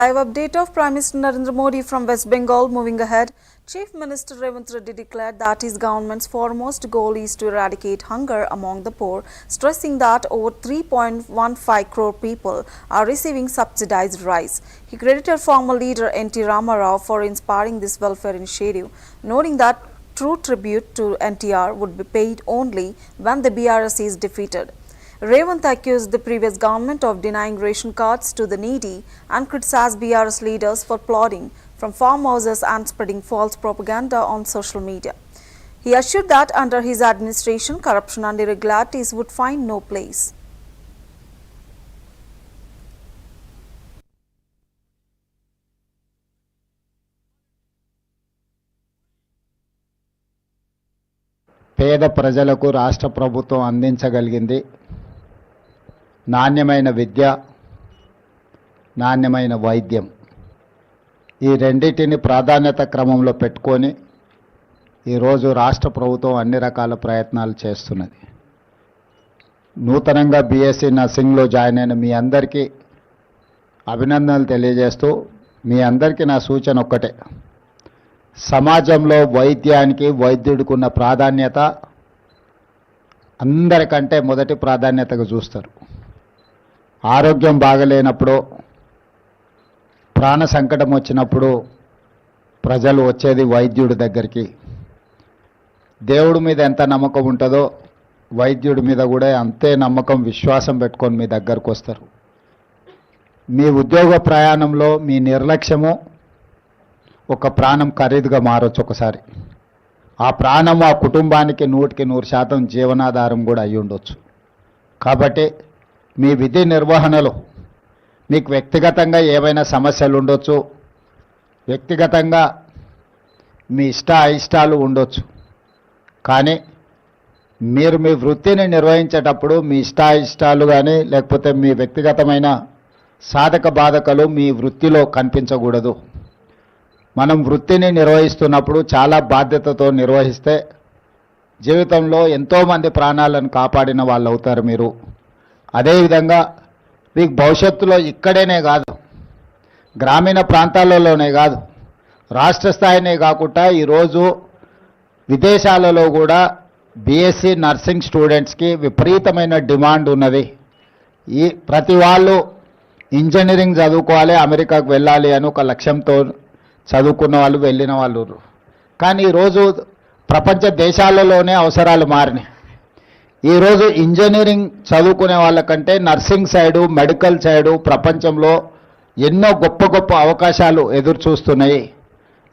Live update of Prime Minister Narendra Modi from West Bengal. Moving ahead, Chief Minister Revanth Reddy declared that his government's foremost goal is to eradicate hunger among the poor, stressing that over 3.15 crore people are receiving subsidized rice. He credited former leader N.T. Rama Rao for inspiring this welfare initiative, noting that true tribute to NTR would be paid only when the BRS is defeated. Revanth accused the previous government of denying ration cards to the needy and criticized BRS leaders for plotting from farmhouses and spreading false propaganda on social media. He assured that under his administration, corruption and irregularities would find no place. పేద ప్రజలకు రాష్ట్ర ప్రభుత్వం అందించగలిగింది నాణ్యమైన విద్య, నాణ్యమైన వైద్యం. ఈ రెండింటిని ప్రాధాన్యత క్రమంలో పెట్టుకొని ఈరోజు రాష్ట్ర ప్రభుత్వం అన్ని రకాల ప్రయత్నాలు చేస్తున్నది. నూతనంగా బీఎస్సీ నర్సింగ్లో జాయిన్ అయిన మీ అందరికీ అభినందనలు తెలియజేస్తూ, మీ అందరికీ నా సూచన ఒక్కటే: సమాజంలో వైద్యానికి, వైద్యుడికి ఉన్న ప్రాధాన్యత అందరికంటే మొదటి ప్రాధాన్యతగా చూస్తారు. ఆరోగ్యం బాగలేనప్పుడు, ప్రాణ సంకటం వచ్చినప్పుడు ప్రజలు వచ్చేది వైద్యుడి దగ్గరికి. దేవుడి మీద ఎంత నమ్మకం ఉంటుందో వైద్యుడి మీద కూడా అంతే నమ్మకం, విశ్వాసం పెట్టుకొని మీ దగ్గరకు వస్తారు. మీ ఉద్యోగ ప్రయాణంలో మీ నిర్లక్ష్యము ఒక ప్రాణం ఖరీదుగా మారొచ్చు ఒకసారి. ఆ ప్రాణం ఆ కుటుంబానికి 100% జీవనాధారం కూడా అయి ఉండొచ్చు. కాబట్టి మీ విధి నిర్వహణలో మీకు వ్యక్తిగతంగా ఏవైనా సమస్యలు ఉండొచ్చు, వ్యక్తిగతంగా మీ అయిష్టాలు ఉండొచ్చు. కానీ మీరు మీ వృత్తిని నిర్వహించేటప్పుడు మీ అయిష్టాలు కానీ లేకపోతే మీ వ్యక్తిగతమైన సాధక బాధకాలు మీ వృత్తిలో కనిపించకూడదు. మనం వృత్తిని నిర్వహిస్తున్నప్పుడు చాలా బాధ్యతతో నిర్వహిస్తే జీవితంలో ఎంతోమంది ప్రాణాలను కాపాడిన వాళ్ళు అవుతారు మీరు. అదేవిధంగా మీకు భవిష్యత్తులో ఇక్కడేనే కాదు, గ్రామీణ ప్రాంతాలలోనే కాదు, రాష్ట్ర స్థాయినే కాకుండా ఈరోజు విదేశాలలో కూడా బీఎస్సీ నర్సింగ్ స్టూడెంట్స్కి విపరీతమైన డిమాండ్ ఉన్నది. ఈ ప్రతి వాళ్ళు ఇంజనీరింగ్ చదువుకోవాలి, అమెరికాకు వెళ్ళాలి అని ఒక లక్ష్యంతో చదువుకున్న వాళ్ళు, వెళ్ళిన వాళ్ళు. కానీ ఈరోజు ప్రపంచ దేశాలలోనే అవసరాలు మారినాయి. ఈరోజు ఇంజనీరింగ్ చదువుకునే వాళ్ళకంటే నర్సింగ్ సైడు, మెడికల్ సైడు ప్రపంచంలో ఎన్నో గొప్ప గొప్ప అవకాశాలు ఎదురు చూస్తున్నాయి.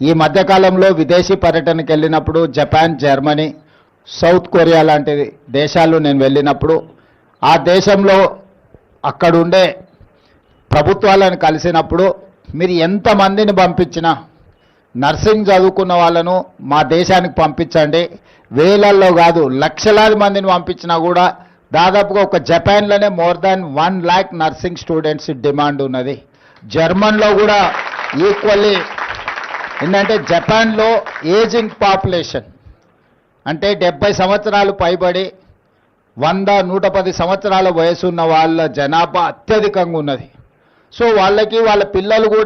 ఈ మధ్యకాలంలో విదేశీ పర్యటనకు వెళ్ళినప్పుడు జపాన్, జర్మనీ, సౌత్ కొరియా లాంటి దేశాలు నేను వెళ్ళినప్పుడు ఆ దేశంలో అక్కడుండే ప్రభుత్వాలను కలిసినప్పుడు మీరు ఎంతమందిని పంపించినా నర్సింగ్ చదువుకున్న వాళ్ళను మా దేశానికి పంపించండి, వేలల్లో కాదు లక్షలాది మందిని పంపించినా కూడా దాదాపుగా ఒక జపాన్లోనే more than 1 lakh nursing students demand ఉన్నది. జర్మన్లో కూడా ఈక్వల్లీ. ఏంటంటే జపాన్లో ఏజింగ్ పాపులేషన్ అంటే 70 సంవత్సరాలు పైబడి 100-110 సంవత్సరాల వయసు ఉన్న వాళ్ళ జనాభా అత్యధికంగా ఉన్నది. సో వాళ్ళకి వాళ్ళ పిల్లలు కూడా